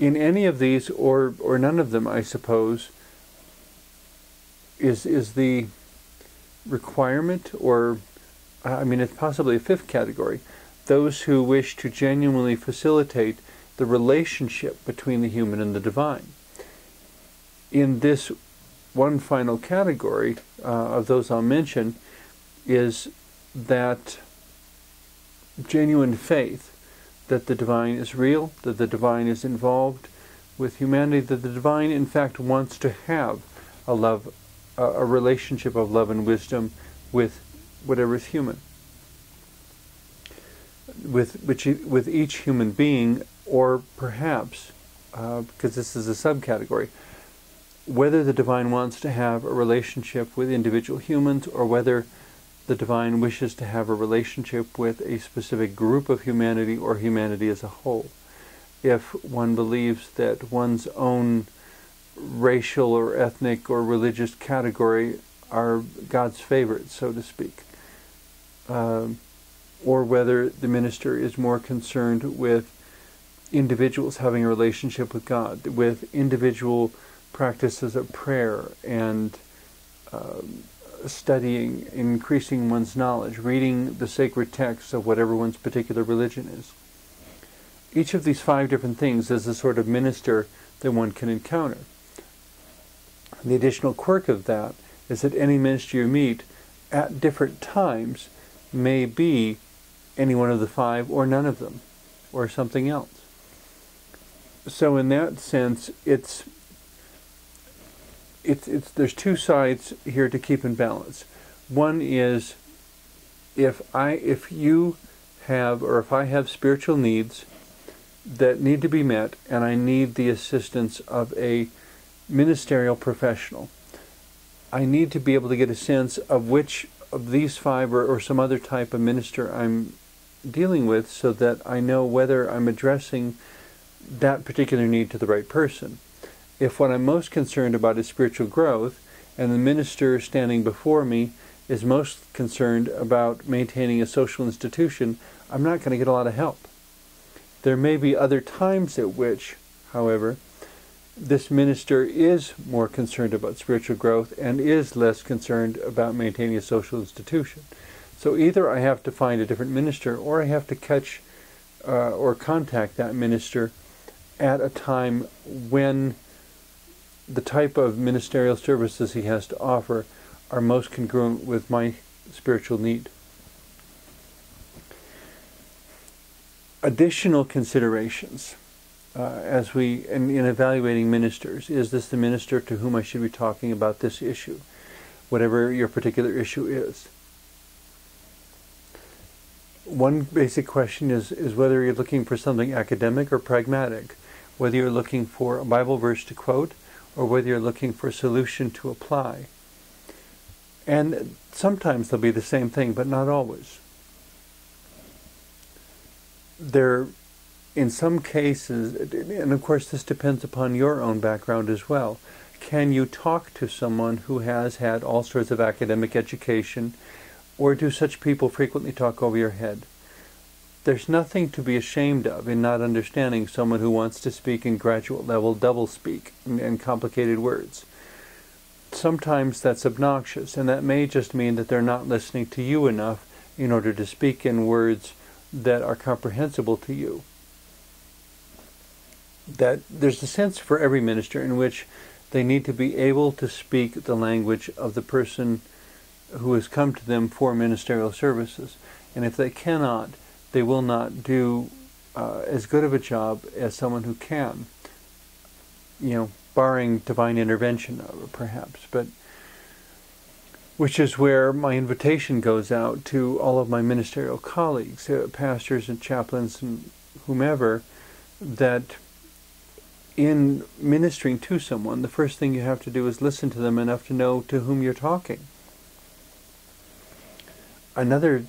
In any of these, or none of them, I suppose, is the requirement, or I mean, it's possibly a fifth category, those who wish to genuinely facilitate the relationship between the human and the divine. In this one final category of those I'll mention is that genuine faith that the divine is real, that the divine is involved with humanity, that the divine in fact wants to have a relationship of love and wisdom with whatever is human, with each human being, or perhaps, because this is a subcategory, whether the divine wants to have a relationship with individual humans, or whether the divine wishes to have a relationship with a specific group of humanity or humanity as a whole. If one believes that one's own racial or ethnic or religious category are God's favorites, so to speak, or whether the minister is more concerned with individuals having a relationship with God, with individual practices of prayer and studying, increasing one's knowledge, reading the sacred texts of whatever one's particular religion is. Each of these 5 different things is a sort of minister that one can encounter. The additional quirk of that is that any minister you meet at different times may be any one of the 5 or none of them, or something else. So in that sense, there's 2 sides here to keep in balance. One is if I have spiritual needs that need to be met, and I need the assistance of a ministerial professional, I need to be able to get a sense of which of these 5 or some other type of minister I'm dealing with, so that I know whether I'm addressing that particular need to the right person. If what I'm most concerned about is spiritual growth, and the minister standing before me is most concerned about maintaining a social institution, I'm not going to get a lot of help. There may be other times at which, however, this minister is more concerned about spiritual growth and is less concerned about maintaining a social institution. So either I have to find a different minister, or I have to catch or contact that minister at a time when the type of ministerial services he has to offer are most congruent with my spiritual need. Additional considerations in evaluating ministers. Is this the minister to whom I should be talking about this issue, whatever your particular issue is? One basic question is whether you're looking for something academic or pragmatic, whether you're looking for a Bible verse to quote, or whether you're looking for a solution to apply. And sometimes they'll be the same thing, but not always. In some cases, and of course this depends upon your own background as well, can you talk to someone who has had all sorts of academic education, or do such people frequently talk over your head? There's nothing to be ashamed of in not understanding someone who wants to speak in graduate level doublespeak and complicated words. Sometimes that's obnoxious, and that may just mean that they're not listening to you enough in order to speak in words that are comprehensible to you. That there's a sense for every minister in which they need to be able to speak the language of the person who has come to them for ministerial services. And if they cannot, they will not do as good of a job as someone who can, barring divine intervention, perhaps. But which is where my invitation goes out to all of my ministerial colleagues, pastors and chaplains and whomever, that in ministering to someone, the first thing you have to do is listen to them enough to know to whom you're talking. Another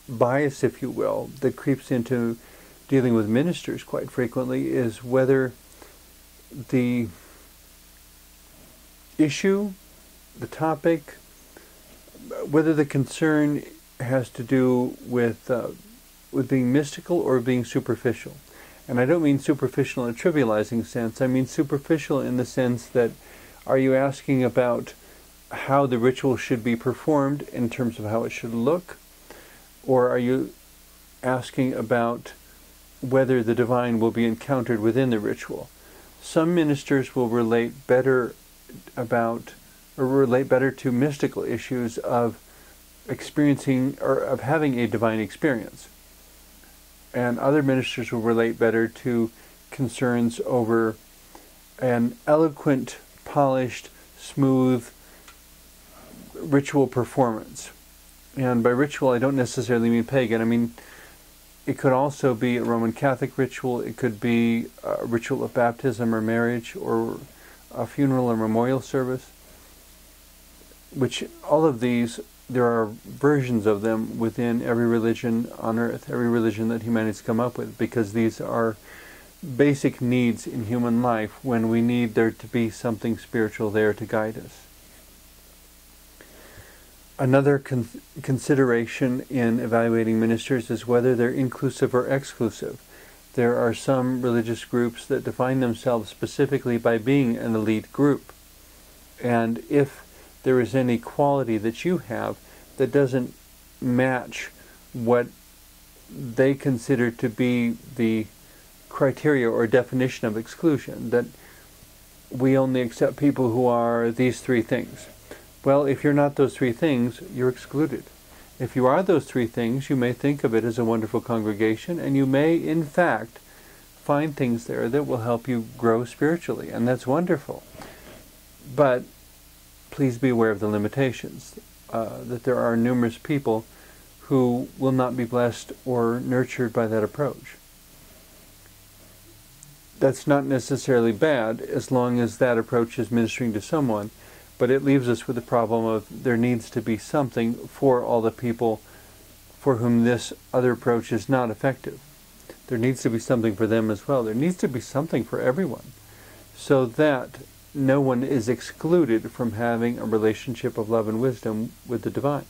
bias, if you will, that creeps into dealing with ministers quite frequently is whether the issue, the topic, whether the concern has to do with being mystical or being superficial. And I don't mean superficial in a trivializing sense. I mean superficial in the sense that, are you asking about how the ritual should be performed in terms of how it should look? Or are you asking about whether the divine will be encountered within the ritual? Some ministers will relate better to mystical issues of experiencing or of having a divine experience. And other ministers will relate better to concerns over an eloquent, polished, smooth ritual performance. And by ritual, I don't necessarily mean pagan. I mean, it could also be a Roman Catholic ritual. It could be a ritual of baptism or marriage or a funeral or memorial service, which all of these, there are versions of them within every religion on earth, every religion that humanity's come up with, because these are basic needs in human life when we need there to be something spiritual there to guide us. Another consideration in evaluating ministers is whether they're inclusive or exclusive. There are some religious groups that define themselves specifically by being an elite group. And if there is any quality that you have that doesn't match what they consider to be the criteria or definition of exclusion, that we only accept people who are these three things. Well, if you're not those three things, you're excluded. If you are those three things, you may think of it as a wonderful congregation, and you may, in fact, find things there that will help you grow spiritually, and that's wonderful. But please be aware of the limitations, that there are numerous people who will not be blessed or nurtured by that approach. That's not necessarily bad as long as that approach is ministering to someone, but it leaves us with the problem of there needs to be something for all the people for whom this other approach is not effective. There needs to be something for them as well. There needs to be something for everyone, so that no one is excluded from having a relationship of love and wisdom with the divine.